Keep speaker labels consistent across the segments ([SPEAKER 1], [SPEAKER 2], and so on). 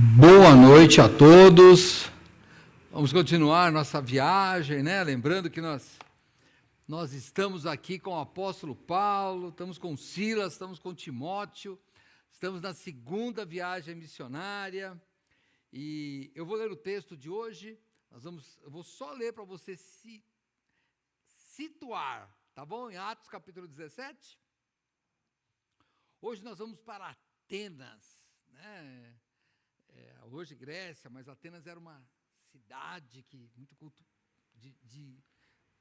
[SPEAKER 1] Boa noite a todos. Vamos continuar nossa viagem, né? Lembrando que nós estamos aqui com o apóstolo Paulo, estamos com Silas, estamos com Timóteo, estamos na segunda viagem missionária. E eu vou ler o texto de hoje. Eu vou só ler para você se situar, tá bom? Em Atos capítulo 17. Hoje nós vamos para Atenas, né? Hoje Grécia, mas Atenas era uma cidade de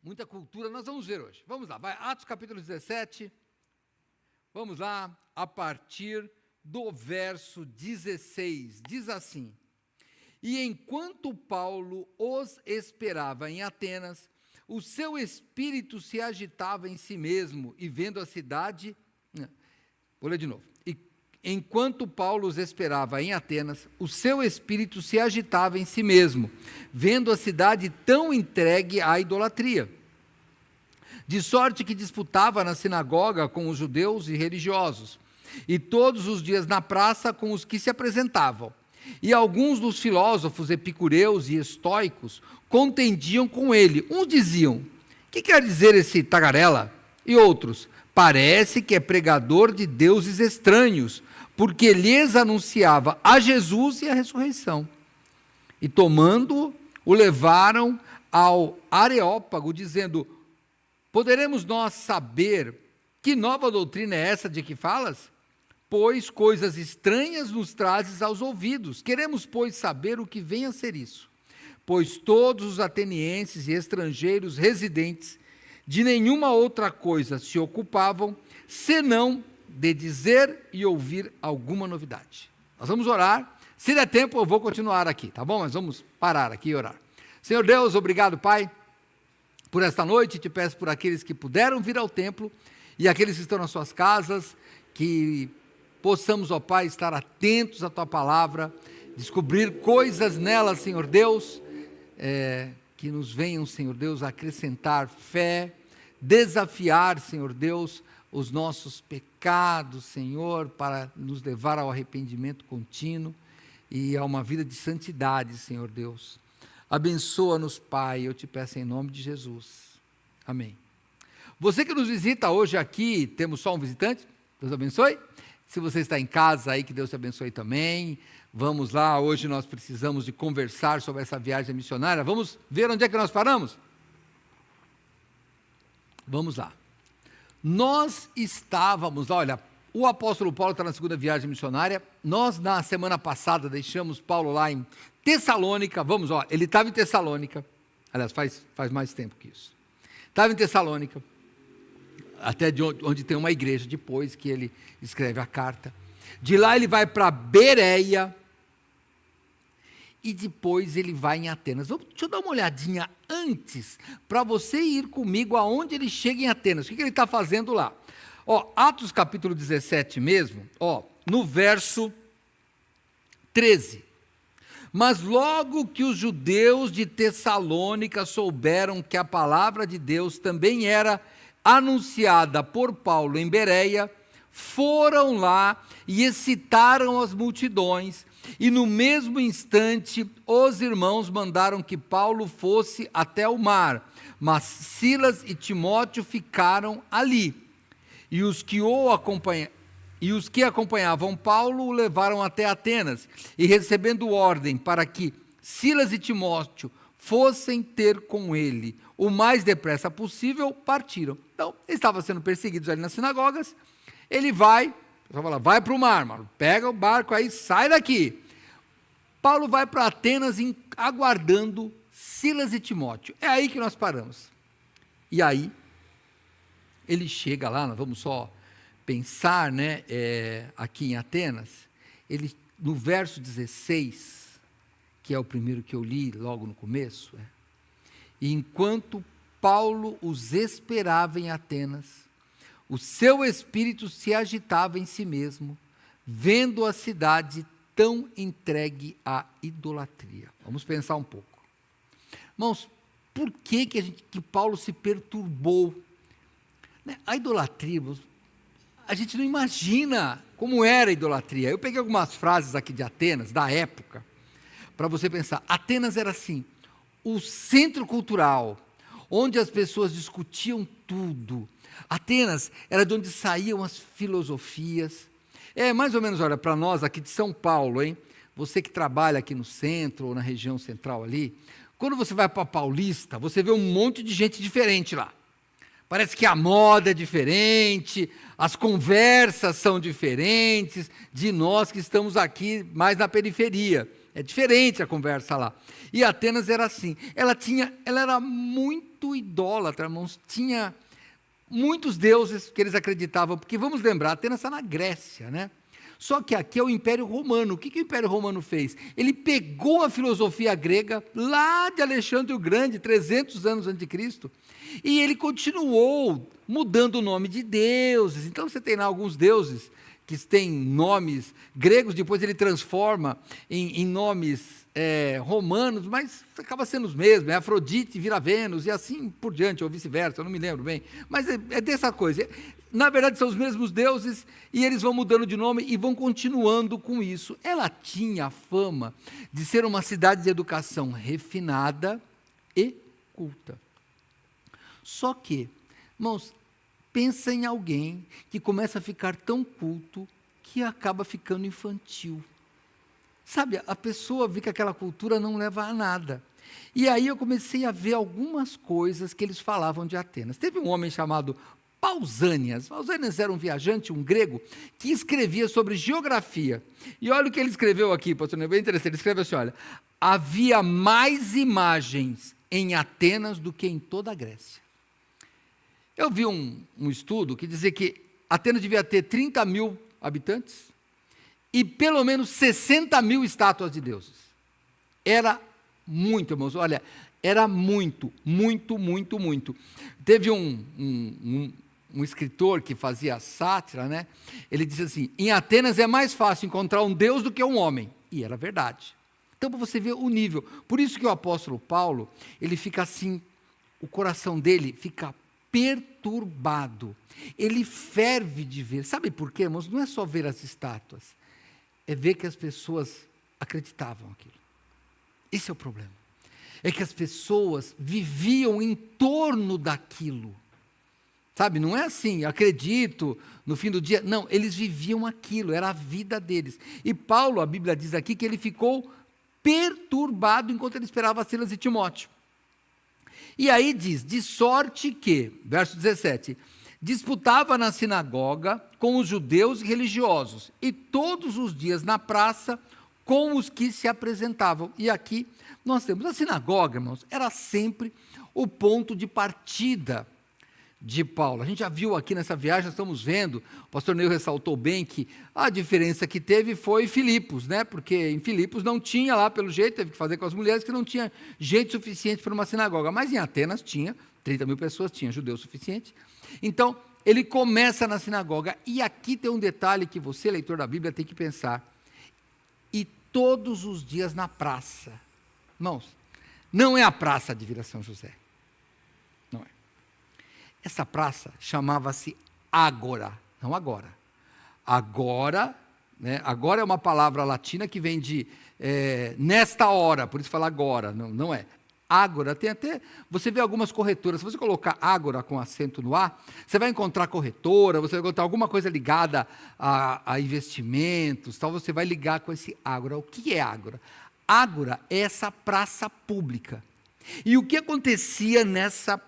[SPEAKER 1] muita cultura. Nós vamos ver hoje. Vamos lá, vai, Atos capítulo 17, vamos lá, a partir do verso 16, diz assim: E enquanto Paulo os esperava em Atenas, o seu espírito se agitava em si mesmo, e vendo a cidade... Vou ler de novo. Enquanto Paulo os esperava em Atenas, o seu espírito se agitava em si mesmo, vendo a cidade tão entregue à idolatria. De sorte que disputava na sinagoga com os judeus e religiosos, e todos os dias na praça com os que se apresentavam. E alguns dos filósofos epicureus e estoicos contendiam com ele. Uns diziam: que quer dizer esse tagarela? E outros: parece que é pregador de deuses estranhos, porque lhes anunciava a Jesus e a ressurreição. E tomando-o, o levaram ao Areópago, dizendo: poderemos nós saber que nova doutrina é essa de que falas? Pois coisas estranhas nos trazes aos ouvidos. Queremos, pois, saber o que vem a ser isso. Pois todos os atenienses e estrangeiros residentes de nenhuma outra coisa se ocupavam, senão de dizer e ouvir alguma novidade. Nós vamos orar. Se der tempo, eu vou continuar aqui, tá bom? Mas vamos parar aqui e orar. Senhor Deus, obrigado, Pai, por esta noite. Te peço por aqueles que puderam vir ao templo e aqueles que estão nas suas casas, que possamos, ó Pai, estar atentos à Tua palavra, descobrir coisas nela, Senhor Deus, que nos venham, Senhor Deus, acrescentar fé, desafiar, Senhor Deus, os nossos pecados, Senhor, para nos levar ao arrependimento contínuo e a uma vida de santidade, Senhor Deus. Abençoa-nos, Pai, eu te peço em nome de Jesus. Amém. Você que nos visita hoje aqui, temos só um visitante? Deus abençoe. Se você está em casa aí, que Deus te abençoe também. Vamos lá, hoje nós precisamos de conversar sobre essa viagem missionária. Vamos ver onde é que nós paramos? Vamos lá. Nós estávamos lá, olha, o apóstolo Paulo está na segunda viagem missionária. Nós, na semana passada, deixamos Paulo lá em Tessalônica. Vamos, ó, ele estava em Tessalônica. Aliás, faz mais tempo que isso. Estava em Tessalônica, até de onde tem uma igreja, depois que ele escreve a carta. De lá ele vai para Bereia, e depois ele vai em Atenas. Deixa eu dar uma olhadinha antes, para você ir comigo aonde ele chega em Atenas. O que ele está fazendo lá? Ó, Atos capítulo 17 mesmo, ó, no verso 13. Mas logo que os judeus de Tessalônica souberam que a palavra de Deus também era anunciada por Paulo em Bereia, foram lá e excitaram as multidões, e no mesmo instante os irmãos mandaram que Paulo fosse até o mar, mas Silas e Timóteo ficaram ali, e os que acompanhavam Paulo o levaram até Atenas, e recebendo ordem para que Silas e Timóteo fossem ter com ele o mais depressa possível, partiram. Então, eles estavam sendo perseguidos ali nas sinagogas. Ele vai, vai para o mar, mano, pega o barco aí, sai daqui. Paulo vai para Atenas aguardando Silas e Timóteo. É aí que nós paramos. E aí, ele chega lá, nós vamos só pensar, né, aqui em Atenas, ele, no verso 16, que é o primeiro que eu li logo no começo, e enquanto Paulo os esperava em Atenas, o seu espírito se agitava em si mesmo, vendo a cidade tão entregue à idolatria. Vamos pensar um pouco. Irmãos, por que Paulo se perturbou? A idolatria, a gente não imagina como era a idolatria. Eu peguei algumas frases aqui de Atenas, da época, para você pensar. Atenas era assim, o centro cultural, onde as pessoas discutiam tudo. Atenas era de onde saíam as filosofias. É mais ou menos, olha, para nós aqui de São Paulo, hein? Você que trabalha aqui no centro ou na região central ali, quando você vai para Paulista, você vê um monte de gente diferente lá. Parece que a moda é diferente, as conversas são diferentes de nós que estamos aqui mais na periferia. É diferente a conversa lá. E Atenas era assim. Ela era muito idólatra, irmãos. Tinha muitos deuses que eles acreditavam, porque vamos lembrar, Atenas está na Grécia, né? Só que aqui é o Império Romano. O que o Império Romano fez? Ele pegou a filosofia grega, lá de Alexandre o Grande, 300 anos antes de Cristo, e ele continuou mudando o nome de deuses. Então você tem lá alguns deuses que têm nomes gregos, depois ele transforma em nomes romanos, mas acaba sendo os mesmos, Afrodite vira Vênus, e assim por diante, ou vice-versa, eu não me lembro bem, mas é dessa coisa. Na verdade são os mesmos deuses, e eles vão mudando de nome e vão continuando com isso. Ela tinha a fama de ser uma cidade de educação refinada e culta. Só que, irmãos, pensa em alguém que começa a ficar tão culto que acaba ficando infantil. Sabe, a pessoa vê que aquela cultura não leva a nada. E aí eu comecei a ver algumas coisas que eles falavam de Atenas. Teve um homem chamado Pausânias. Pausânias era um viajante, um grego, que escrevia sobre geografia. E olha o que ele escreveu aqui, pastor, é bem interessante. Ele escreve assim, olha, havia mais imagens em Atenas do que em toda a Grécia. Eu vi um estudo que dizia que Atenas devia ter 30 mil habitantes e pelo menos 60 mil estátuas de deuses. Era muito, irmãos, olha, era muito, muito, muito, muito. Teve um escritor que fazia sátira, né? Ele disse assim, em Atenas é mais fácil encontrar um Deus do que um homem. E era verdade. Então, para você ver o nível. Por isso que o apóstolo Paulo, ele fica assim, o coração dele fica perturbado. Ele ferve de ver. Sabe por quê, irmãos? Não é só ver as estátuas. É ver que as pessoas acreditavam aquilo. Esse é o problema. É que as pessoas viviam em torno daquilo. Sabe, não é assim, acredito, no fim do dia. Não, eles viviam aquilo, era a vida deles. E Paulo, a Bíblia diz aqui, que ele ficou perturbado enquanto ele esperava Silas e Timóteo. E aí diz, de sorte que, verso 17, disputava na sinagoga com os judeus e religiosos, e todos os dias na praça com os que se apresentavam. E aqui nós temos a sinagoga, irmãos, era sempre o ponto de partida de Paulo. A gente já viu aqui nessa viagem, nós estamos vendo, o pastor Neil ressaltou bem que a diferença que teve foi Filipos, né? Porque em Filipos não tinha lá, pelo jeito, teve que fazer com as mulheres, que não tinha gente suficiente para uma sinagoga, mas em Atenas tinha, 30 mil pessoas, tinha judeu suficiente. Então, ele começa na sinagoga, e aqui tem um detalhe que você, leitor da Bíblia, tem que pensar, e todos os dias na praça. Irmãos, não é a praça de Vila São José. Não é. Essa praça chamava-se Ágora, não agora. Agora, né, agora é uma palavra latina que vem de nesta hora, por isso fala agora, não é. Ágora, tem até, você vê algumas corretoras, se você colocar Ágora com acento no A, você vai encontrar corretora, você vai encontrar alguma coisa ligada a investimentos, tal, você vai ligar com esse Ágora. O que é Ágora? Ágora é essa praça pública. E o que acontecia nessa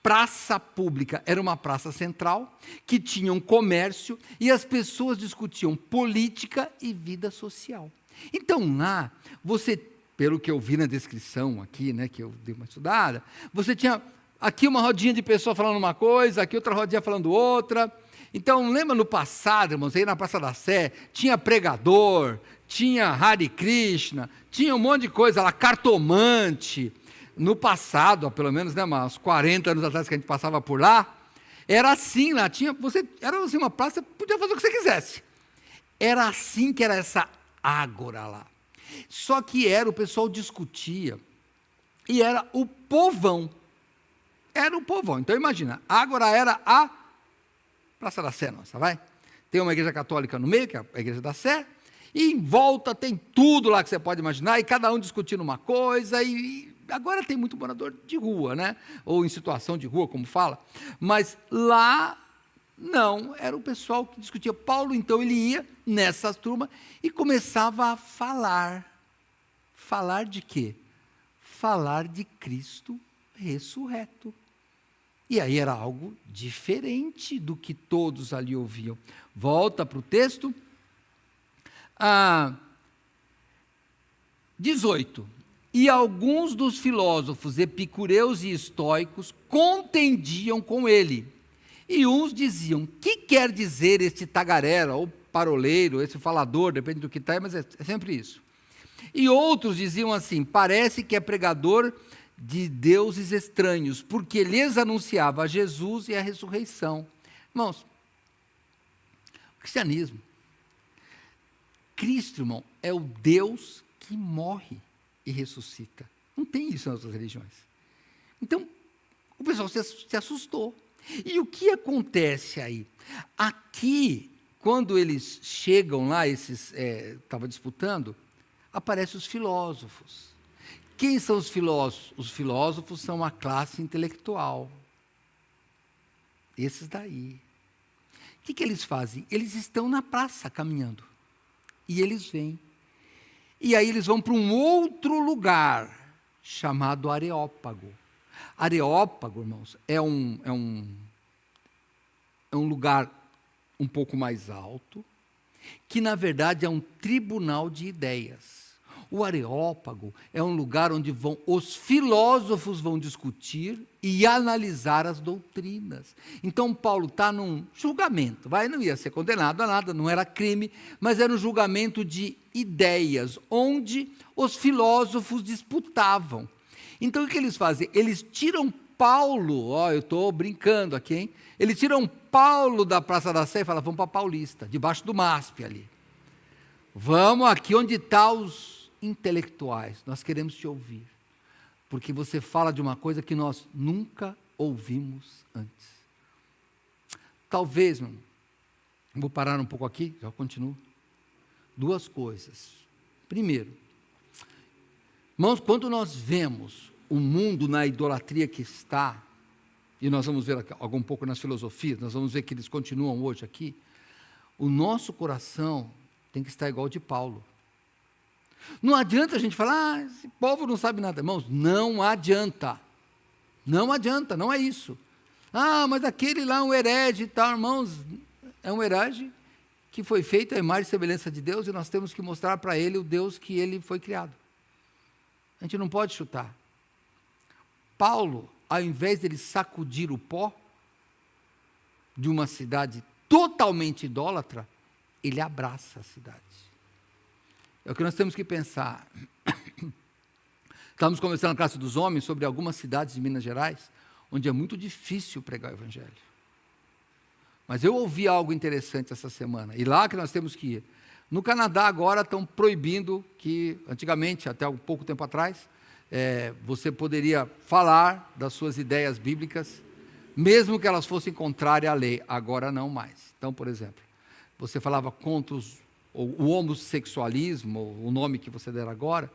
[SPEAKER 1] praça pública? Era uma praça central, que tinha um comércio, e as pessoas discutiam política e vida social. Então lá, você, pelo que eu vi na descrição aqui, né, que eu dei uma estudada, você tinha aqui uma rodinha de pessoa falando uma coisa, aqui outra rodinha falando outra. Então, lembra no passado, irmãos, aí na Praça da Sé, tinha pregador, tinha Hare Krishna, tinha um monte de coisa lá, cartomante. No passado, pelo menos, né, uns 40 anos atrás que a gente passava por lá, era assim lá, era assim uma praça, podia fazer o que você quisesse. Era assim que era essa ágora lá. Só que o pessoal discutia, e era o povão. Era o povão. Então imagina, a ágora era a Praça da Sé, nossa, vai? tem uma igreja católica no meio, que é a igreja da Sé, e em volta tem tudo lá que você pode imaginar, e cada um discutindo uma coisa, e agora tem muito morador de rua, né? Ou em situação de rua, como fala, mas lá não, era o pessoal que discutia. Paulo, então, ele ia nessa turma e começava a falar. Falar de quê? Falar de Cristo ressurreto. E aí era algo diferente do que todos ali ouviam. Volta para o texto. 18. E alguns dos filósofos epicureus e estoicos contendiam com ele. E uns diziam: que quer dizer este tagarela, ou paroleiro, esse falador, depende do que está, mas é sempre isso. E outros diziam assim: parece que é pregador de deuses estranhos, porque lhes anunciava a Jesus e a ressurreição. Irmãos, o cristianismo, Cristo, irmão, é o Deus que morre e ressuscita. Não tem isso nas outras religiões. Então, o pessoal se assustou. E o que acontece aí? Aqui, quando eles chegam lá, estavam disputando, aparecem os filósofos. Quem são os filósofos? Os filósofos são a classe intelectual. Esses daí. O que eles fazem? Eles estão na praça caminhando. E eles vêm. E aí eles vão para um outro lugar, chamado Areópago. Areópago, irmãos, é um lugar um pouco mais alto, que na verdade é um tribunal de ideias. O Areópago é um lugar onde os filósofos vão discutir e analisar as doutrinas. Então Paulo está num julgamento, não ia ser condenado a nada, não era crime, mas era um julgamento de ideias, onde os filósofos disputavam. Então o que eles fazem? Eles tiram Paulo, eu estou brincando aqui, hein? Eles tiram Paulo da Praça da Sé e falam: vamos para Paulista, debaixo do MASP ali. Vamos aqui onde estão os intelectuais, nós queremos te ouvir, porque você fala de uma coisa que nós nunca ouvimos antes. Talvez, vou parar um pouco aqui, já continuo. Duas coisas. Primeiro, irmãos, quando nós vemos o mundo na idolatria que está, e nós vamos ver um pouco nas filosofias, nós vamos ver que eles continuam hoje aqui, o nosso coração tem que estar igual ao de Paulo. Não adianta a gente falar: esse povo não sabe nada. Irmãos, não adianta. Não adianta, não é isso. Mas aquele lá é um herege e tal. Irmãos, é um herege que foi feito à imagem e semelhança de Deus, e nós temos que mostrar para ele o Deus que ele foi criado. A gente não pode chutar. Paulo, ao invés de ele sacudir o pó de uma cidade totalmente idólatra, ele abraça a cidade. É o que nós temos que pensar. Estamos conversando na classe dos homens sobre algumas cidades de Minas Gerais, onde é muito difícil pregar o evangelho. Mas eu ouvi algo interessante essa semana, e lá que nós temos que ir. No Canadá agora estão proibindo que, antigamente, até um pouco tempo atrás, você poderia falar das suas ideias bíblicas, mesmo que elas fossem contrárias à lei. Agora não mais. Então, por exemplo, você falava contra o homossexualismo, o nome que você der agora,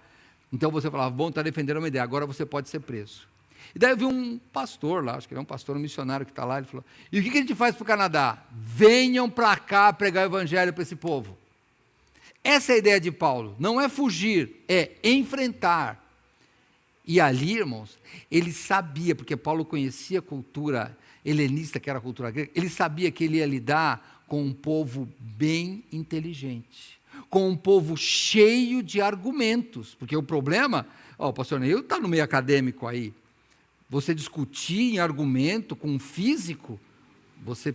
[SPEAKER 1] então você falava: bom, está defendendo uma ideia, agora você pode ser preso. E daí eu vi um pastor lá, acho que ele é um pastor, um missionário que está lá, ele falou: e o que a gente faz para o Canadá? Venham para cá pregar o evangelho para esse povo. Essa é a ideia de Paulo, não é fugir, é enfrentar. E ali, irmãos, ele sabia, porque Paulo conhecia a cultura helenista, que era a cultura grega, ele sabia que ele ia lidar com um povo bem inteligente, com um povo cheio de argumentos, porque o problema, o pastor Neil está no meio acadêmico aí, você discutir em argumento com um físico, você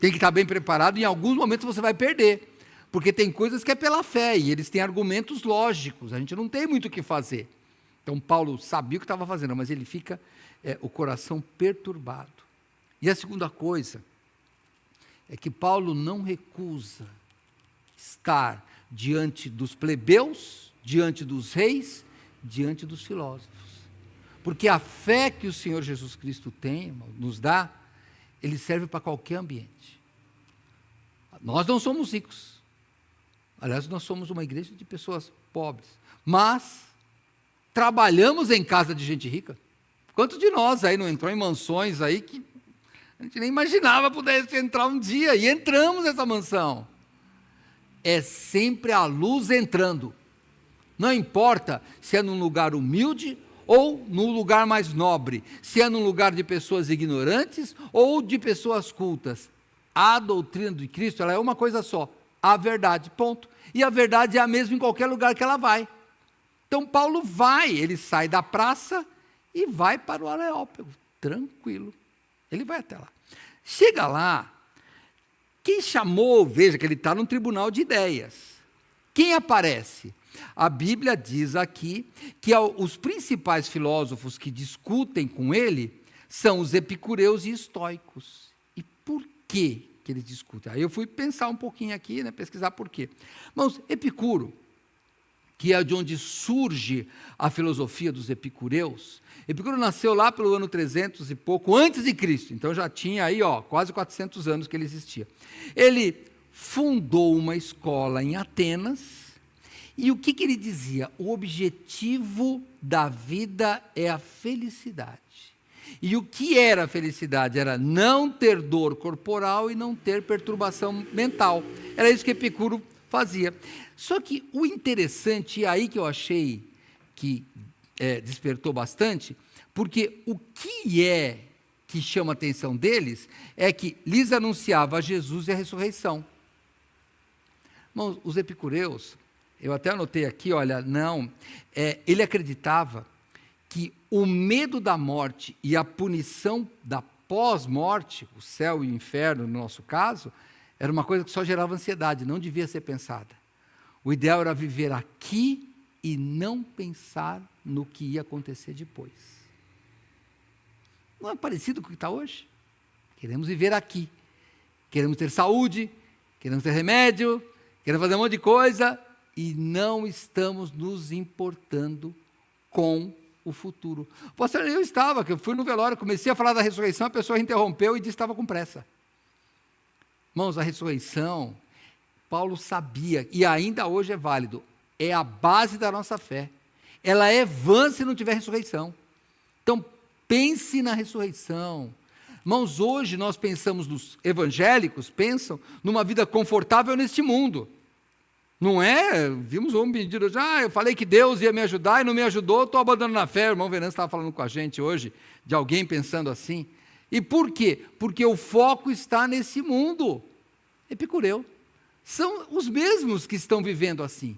[SPEAKER 1] tem que estar bem preparado, e em alguns momentos você vai perder, porque tem coisas que é pela fé, e eles têm argumentos lógicos, a gente não tem muito o que fazer. Então Paulo sabia o que estava fazendo, mas ele fica o coração perturbado. E a segunda coisa é que Paulo não recusa estar diante dos plebeus, diante dos reis, diante dos filósofos. Porque a fé que o Senhor Jesus Cristo tem, nos dá, ele serve para qualquer ambiente. Nós não somos ricos. Aliás, nós somos uma igreja de pessoas pobres. Mas trabalhamos em casa de gente rica. Quantos de nós aí não entrou em mansões aí que a gente nem imaginava pudesse entrar um dia, e entramos nessa mansão. É sempre a luz entrando. Não importa se é num lugar humilde ou num lugar mais nobre, se é num lugar de pessoas ignorantes ou de pessoas cultas. A doutrina de Cristo, ela é uma coisa só, a verdade, ponto. E a verdade é a mesma em qualquer lugar que ela vai. Então Paulo vai, ele sai da praça e vai para o Areópago, tranquilo. Ele vai até lá. Chega lá, quem chamou, veja que ele está num tribunal de ideias. Quem aparece? A Bíblia diz aqui que os principais filósofos que discutem com ele são os epicureus e estoicos. E por que eles discutem? Aí eu fui pensar um pouquinho aqui, pesquisar por quê. Mas Epicuro, que é de onde surge a filosofia dos epicureus. Epicuro nasceu lá pelo ano 300 e pouco antes de Cristo, então já tinha aí quase 400 anos que ele existia. Ele fundou uma escola em Atenas, e o que ele dizia? O objetivo da vida é a felicidade. E o que era a felicidade? Era não ter dor corporal e não ter perturbação mental. Era isso que Epicuro fazia. Só que o interessante, e aí que eu achei que despertou bastante, porque o que chama a atenção deles é que lhes anunciava Jesus e a ressurreição. Irmãos, os epicureus, eu até anotei aqui, olha, ele acreditava que o medo da morte e a punição da pós-morte, o céu e o inferno no nosso caso, era uma coisa que só gerava ansiedade, não devia ser pensada. O ideal era viver aqui e não pensar no que ia acontecer depois. Não é parecido com o que está hoje? Queremos viver aqui. Queremos ter saúde, queremos ter remédio, queremos fazer um monte de coisa e não estamos nos importando com o futuro. Pastor, eu fui no velório, comecei a falar da ressurreição, a pessoa interrompeu e disse que estava com pressa. Irmãos, a ressurreição, Paulo sabia, e ainda hoje é válido, é a base da nossa fé. Ela é vã se não tiver ressurreição. Então, pense na ressurreição. Irmãos, hoje nós pensamos, nos evangélicos pensam numa vida confortável neste mundo. Não é? Vimos um pedido, eu falei que Deus ia me ajudar e não me ajudou, estou abandonando a fé. O irmão Venâncio estava falando com a gente hoje, de alguém pensando assim. E por quê? Porque o foco está nesse mundo. Epicureu. São os mesmos que estão vivendo assim.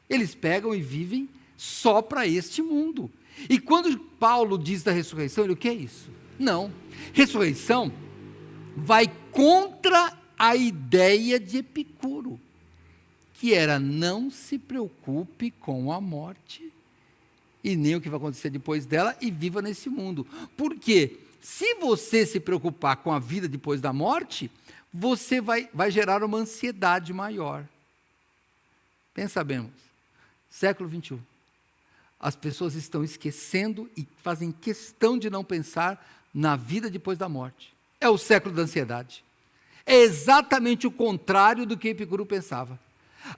[SPEAKER 1] Eles pegam e vivem só para este mundo. E quando Paulo diz da ressurreição, ele, o que é isso? Não. Ressurreição vai contra a ideia de Epicuro, que era não se preocupe com a morte e nem o que vai acontecer depois dela e viva nesse mundo. Por quê? Se você se preocupar com a vida depois da morte, você vai gerar uma ansiedade maior. Pensa bem, século 21. As pessoas estão esquecendo e fazem questão de não pensar na vida depois da morte. É o século da ansiedade. É exatamente o contrário do que Epicuro pensava.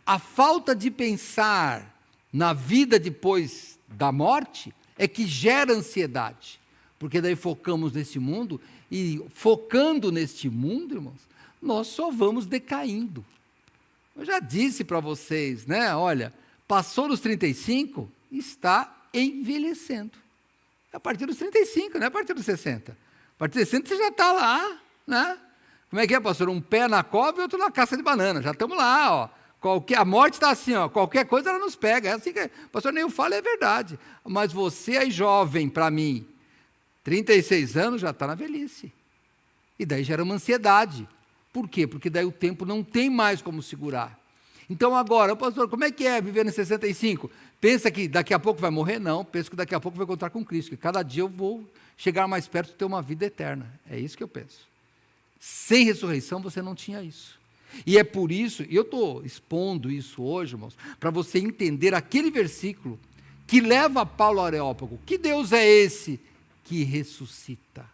[SPEAKER 1] A falta de pensar na vida depois da morte é que gera ansiedade. Porque daí focamos nesse mundo, e focando neste mundo, irmãos, nós só vamos decaindo. Eu já disse para vocês, olha, passou dos 35, está envelhecendo. A partir dos 35, não é a partir dos 60. A partir dos 60 você já está lá, Como é que é, pastor? Um pé na cova e outro na caça de banana. Já estamos lá, a morte está assim, qualquer coisa ela nos pega. É assim que, pastor, nem eu falo, é verdade. Mas você aí jovem, para mim, 36 anos já está na velhice. E daí gera uma ansiedade. Por quê? Porque daí o tempo não tem mais como segurar. Então agora, pastor, como é que é viver nos 65? Pensa que daqui a pouco vai morrer? Não, penso que daqui a pouco vai encontrar com Cristo, que cada dia eu vou chegar mais perto de ter uma vida eterna. É isso que eu penso. Sem ressurreição você não tinha isso. E é por isso, e eu estou expondo isso hoje, irmãos, para você entender aquele versículo que leva Paulo ao Areópago. Que Deus é esse que ressuscita?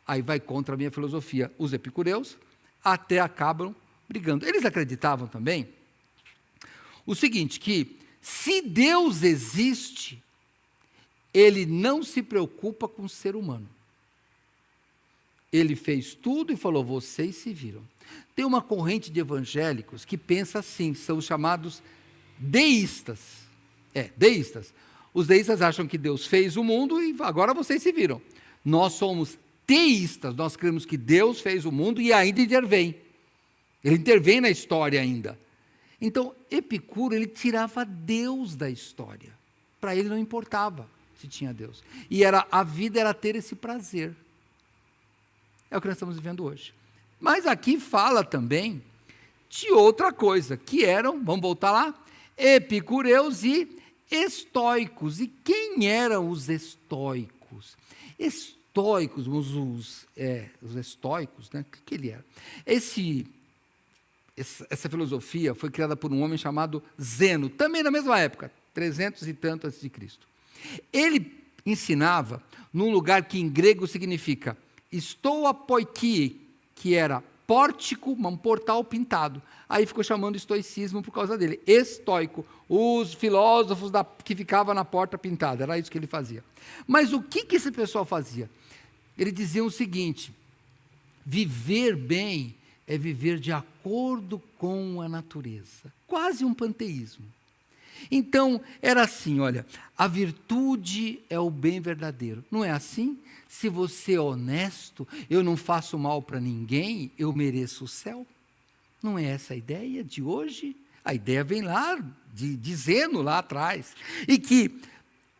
[SPEAKER 1] Aí vai contra a minha filosofia. Os epicureus até acabam brigando. Eles acreditavam também o seguinte, que se Deus existe, Ele não se preocupa com o ser humano. Ele fez tudo e falou, vocês se viram. Tem uma corrente de evangélicos que pensa assim, são os chamados deístas. Deístas. Os deístas acham que Deus fez o mundo e agora vocês se viram. Nós somos teístas, nós cremos que Deus fez o mundo e ainda intervém. Ele intervém na história ainda. Então, Epicuro, ele tirava Deus da história. Para ele não importava se tinha Deus. E a vida era ter esse prazer. É o que nós estamos vivendo hoje. Mas aqui fala também de outra coisa, que eram, vamos voltar lá, epicureus e estoicos. E quem eram os estoicos? Estoicos, os estoicos, né? O que ele era? Essa filosofia foi criada por um homem chamado Zeno, também na mesma época, 300 e tanto antes de Cristo. Ele ensinava num lugar que em grego significa estoapoikie, que era pórtico, um portal pintado. Aí ficou chamando estoicismo por causa dele. Estoico, os filósofos que ficavam na porta pintada, era isso que ele fazia. Mas o que esse pessoal fazia? Ele dizia o seguinte, viver bem é viver de acordo com a natureza. Quase um panteísmo. Então, era assim, olha, a virtude é o bem verdadeiro. Não é assim? Se você é honesto, eu não faço mal para ninguém, eu mereço o céu. Não é essa a ideia de hoje? A ideia vem lá, de Zeno lá atrás. E que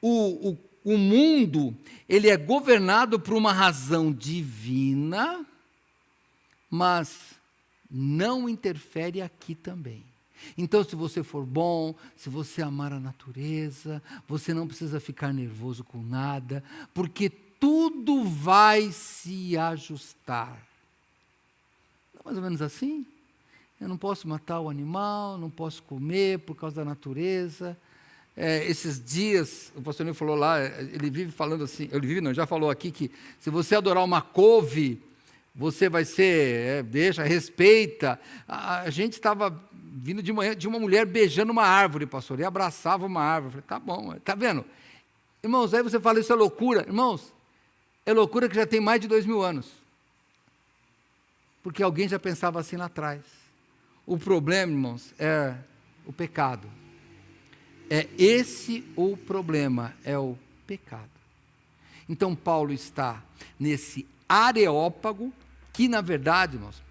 [SPEAKER 1] o mundo, ele é governado por uma razão divina, mas não interfere aqui também. Então, se você for bom, se você amar a natureza, você não precisa ficar nervoso com nada, porque tudo vai se ajustar. Não é mais ou menos assim? Eu não posso matar o animal, não posso comer por causa da natureza. Esses dias, o pastor Nil falou lá, ele vive falando assim, já falou aqui que se você adorar uma couve, você vai ser, respeita. A gente estava vindo de manhã de uma mulher beijando uma árvore, pastor, e abraçava uma árvore. Eu falei, tá bom, tá vendo? Irmãos, aí você fala, isso é loucura. Irmãos, é loucura que já tem mais de 2000 anos. Porque alguém já pensava assim lá atrás. O problema, irmãos, é o pecado. É esse o problema, é o pecado. Então, Paulo está nesse Areópago, que na verdade, irmãos,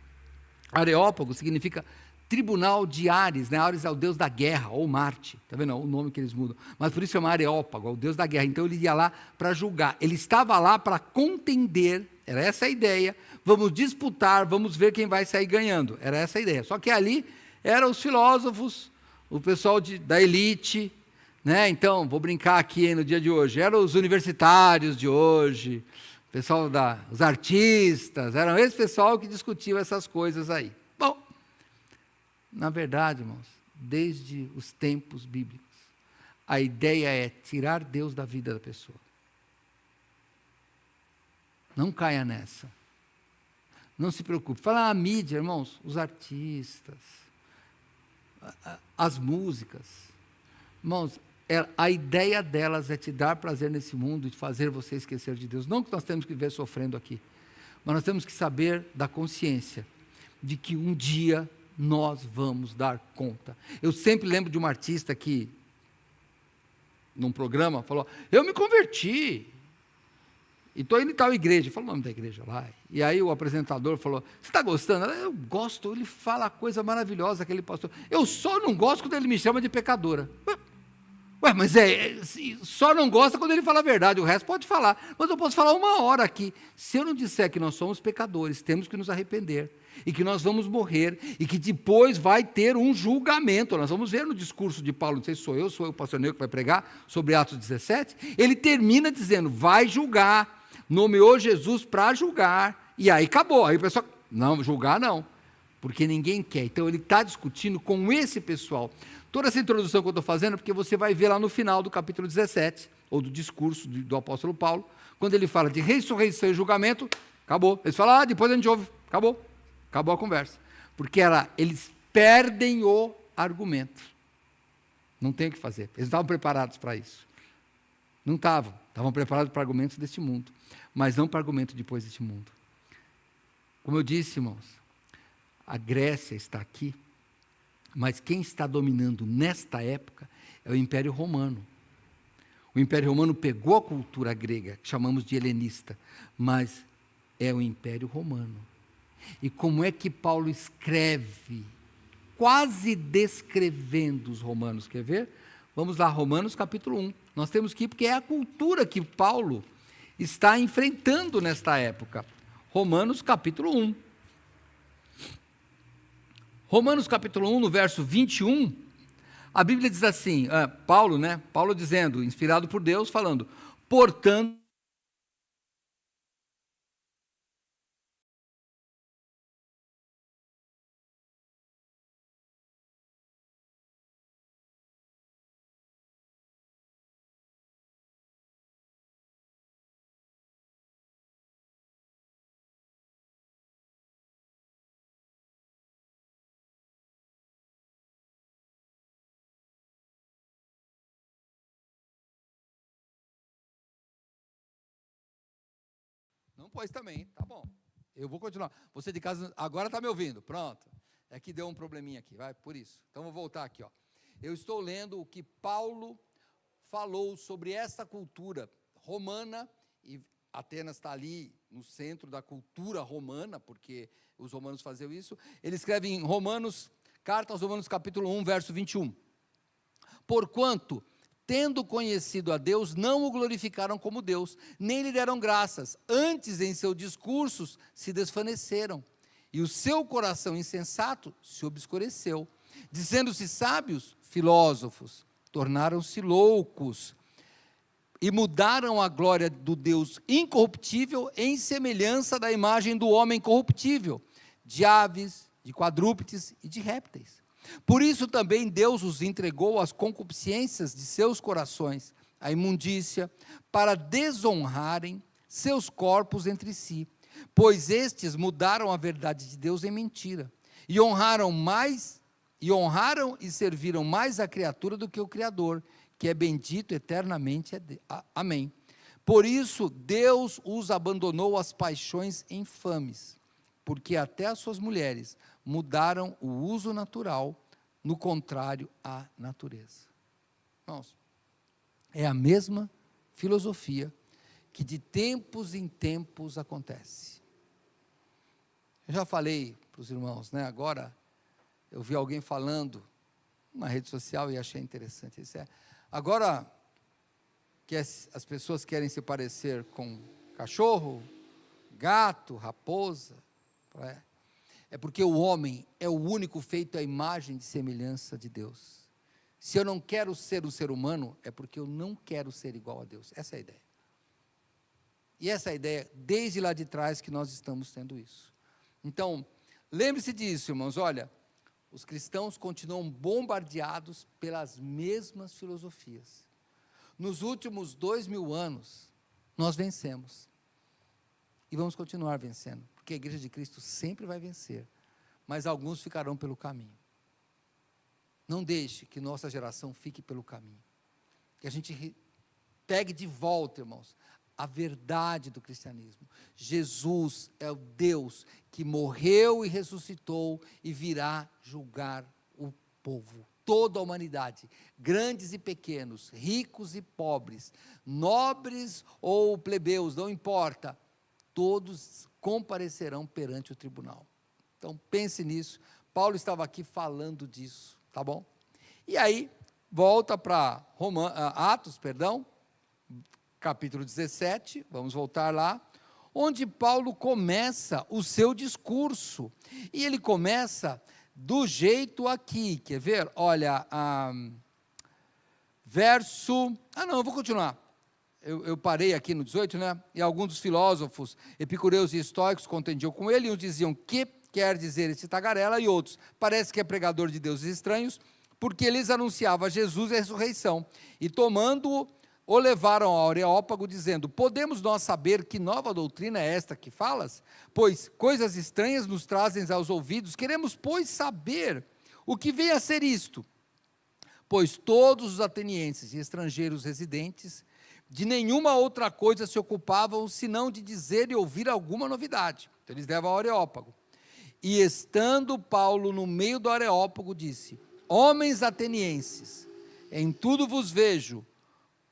[SPEAKER 1] Areópago significa tribunal de Ares, né? Ares é o deus da guerra, ou Marte, está vendo? O nome que eles mudam, mas por isso chama Areópago, é o deus da guerra. Então ele ia lá para julgar, ele estava lá para contender, era essa a ideia, vamos disputar, vamos ver quem vai sair ganhando, era essa a ideia. Só que ali eram os filósofos, o pessoal da elite, né? Então, vou brincar aqui no dia de hoje, eram os universitários de hoje, o pessoal os artistas, eram esse pessoal que discutia essas coisas aí. Bom, na verdade, irmãos, desde os tempos bíblicos, a ideia é tirar Deus da vida da pessoa. Não caia nessa. Não se preocupe. Fala a mídia, irmãos, os artistas, as músicas. Irmãos, a ideia delas é te dar prazer nesse mundo e fazer você esquecer de Deus. Não que nós temos que viver sofrendo aqui, mas nós temos que saber da consciência de que um dia nós vamos dar conta. Eu sempre lembro de uma artista que, num programa, falou, eu me converti, e estou indo em tal igreja, falou o nome da igreja lá, e aí o apresentador falou, você está gostando? Eu gosto, ele fala a coisa maravilhosa, aquele pastor, eu só não gosto quando ele me chama de pecadora. Mas só não gosta quando ele fala a verdade, o resto pode falar, mas eu posso falar 1 hora aqui, se eu não disser que nós somos pecadores, temos que nos arrepender, e que nós vamos morrer, e que depois vai ter um julgamento, nós vamos ver no discurso de Paulo, não sei se sou eu o pastor Neu que vai pregar, sobre Atos 17, ele termina dizendo, vai julgar, nomeou Jesus para julgar, e aí acabou, aí o pessoal, não, julgar não, porque ninguém quer, então ele está discutindo com esse pessoal. Toda essa introdução que eu estou fazendo é porque você vai ver lá no final do capítulo 17, ou do discurso do apóstolo Paulo, quando ele fala de ressurreição e julgamento, acabou. Eles falam, depois a gente ouve, acabou a conversa. porque eles perdem o argumento. Não tem o que fazer. Eles estavam preparados para isso. Não estavam. Estavam preparados para argumentos deste mundo, mas não para argumento depois deste mundo. Como eu disse, irmãos, a Grécia está aqui, mas quem está dominando nesta época é o Império Romano. O Império Romano pegou a cultura grega, que chamamos de helenista, mas é o Império Romano. E como é que Paulo escreve, quase descrevendo os romanos? Quer ver? Vamos lá, Romanos capítulo 1. Nós temos que ir, porque é a cultura que Paulo está enfrentando nesta época. Romanos capítulo 1. Romanos capítulo 1, no verso 21, a Bíblia diz assim, Paulo dizendo, inspirado por Deus, falando, portanto, não pôs também, tá bom. Eu vou continuar. Você de casa agora está me ouvindo, pronto. É que deu um probleminha aqui, vai, por isso. Então vou voltar aqui, ó. Eu estou lendo o que Paulo falou sobre essa cultura romana, e Atenas está ali no centro da cultura romana, porque os romanos faziam isso. Ele escreve em Romanos, carta aos Romanos capítulo 1, verso 21. Porquanto, tendo conhecido a Deus, não o glorificaram como Deus, nem lhe deram graças, antes em seus discursos se desvaneceram, e o seu coração insensato se obscureceu, dizendo-se sábios, filósofos, tornaram-se loucos, e mudaram a glória do Deus incorruptível em semelhança da imagem do homem corruptível, de aves, de quadrúpedes e de répteis. Por isso também Deus os entregou às concupiscências de seus corações, à imundícia, para desonrarem seus corpos entre si, pois estes mudaram a verdade de Deus em mentira, e honraram e serviram mais a criatura do que o Criador, que é bendito eternamente. Amém. Por isso Deus os abandonou às paixões infames, porque até as suas mulheres mudaram o uso natural, no contrário à natureza. Irmãos, é a mesma filosofia que de tempos em tempos acontece. Eu já falei para os irmãos, agora eu vi alguém falando numa rede social e achei interessante. Agora que as pessoas querem se parecer com cachorro, gato, raposa, é porque o homem é o único feito à imagem e semelhança de Deus. Se eu não quero ser um ser humano, é porque eu não quero ser igual a Deus. Essa é a ideia. E essa é a ideia, desde lá de trás, que nós estamos tendo isso. Então, lembre-se disso, irmãos. Olha, os cristãos continuam bombardeados pelas mesmas filosofias. Nos últimos 2000 anos, nós vencemos. E vamos continuar vencendo, porque a igreja de Cristo sempre vai vencer, mas alguns ficarão pelo caminho. Não deixe que nossa geração fique pelo caminho, que a gente pegue de volta, irmãos, a verdade do cristianismo. Jesus é o Deus que morreu e ressuscitou e virá julgar o povo, toda a humanidade, grandes e pequenos, ricos e pobres, nobres ou plebeus, não importa, todos comparecerão perante o tribunal. Então pense nisso. Paulo estava aqui falando disso, tá bom? E aí, volta para Atos, capítulo 17, vamos voltar lá, onde Paulo começa o seu discurso, e ele começa do jeito aqui, quer ver? Olha, eu vou continuar. Eu parei aqui no 18, e alguns dos filósofos, epicureus e estoicos contendiam com ele, e uns diziam, que quer dizer esse tagarela, e outros, parece que é pregador de deuses estranhos, porque eles anunciavam a Jesus e a ressurreição, e tomando-o, o levaram ao Areópago, dizendo: podemos nós saber que nova doutrina é esta que falas? Pois coisas estranhas nos trazem aos ouvidos. Queremos, pois, saber o que vem a ser isto. Pois todos os atenienses e estrangeiros residentes de nenhuma outra coisa se ocupavam, senão de dizer e ouvir alguma novidade. Então eles levam ao Areópago. E estando Paulo no meio do Areópago, disse: homens atenienses, em tudo vos vejo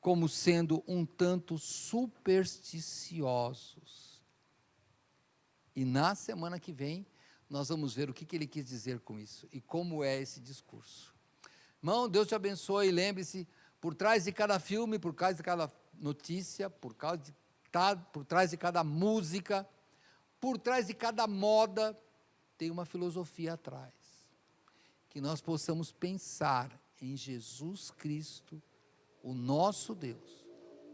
[SPEAKER 1] como sendo um tanto supersticiosos. E na semana que vem, nós vamos ver o que ele quis dizer com isso, e como é esse discurso. Irmão, Deus te abençoe, e lembre-se, por trás de cada filme, por trás de cada notícia, por trás de cada música, por trás de cada moda, tem uma filosofia atrás. Que nós possamos pensar em Jesus Cristo, o nosso Deus,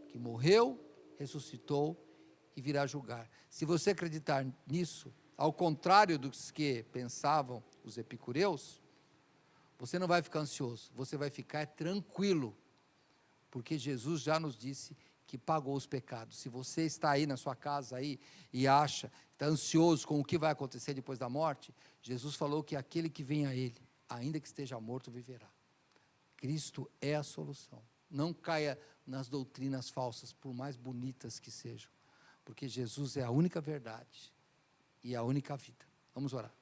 [SPEAKER 1] que morreu, ressuscitou e virá julgar. Se você acreditar nisso, ao contrário dos que pensavam os epicureus, você não vai ficar ansioso, você vai ficar tranquilo, porque Jesus já nos disse que pagou os pecados. Se você está aí na sua casa aí e acha, está ansioso com o que vai acontecer depois da morte, Jesus falou que aquele que vem a Ele, ainda que esteja morto, viverá. Cristo é a solução. Não caia nas doutrinas falsas, por mais bonitas que sejam, porque Jesus é a única verdade e a única vida. Vamos orar.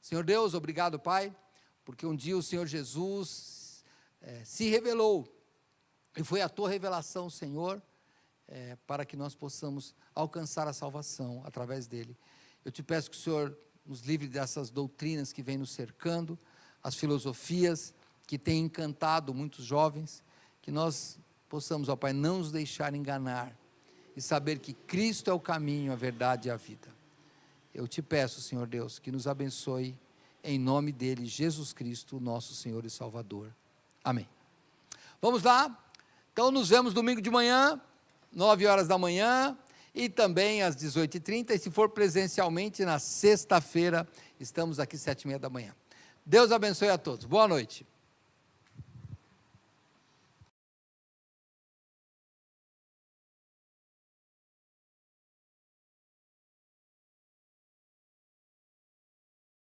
[SPEAKER 1] Senhor Deus, obrigado, Pai, porque um dia o Senhor Jesus se revelou, e foi a tua revelação, Senhor, para que nós possamos alcançar a salvação através dele. Eu te peço que o Senhor nos livre dessas doutrinas que vêm nos cercando, as filosofias que têm encantado muitos jovens, que nós possamos, ó Pai, não nos deixar enganar, e saber que Cristo é o caminho, a verdade e a vida. Eu te peço, Senhor Deus, que nos abençoe, em nome dele, Jesus Cristo, nosso Senhor e Salvador. Amém. Vamos lá? Então nos vemos domingo de manhã, 9 horas da manhã, e também às 18h30, e se for presencialmente, na sexta-feira, estamos aqui 7h30 da manhã. Deus abençoe a todos. Boa noite.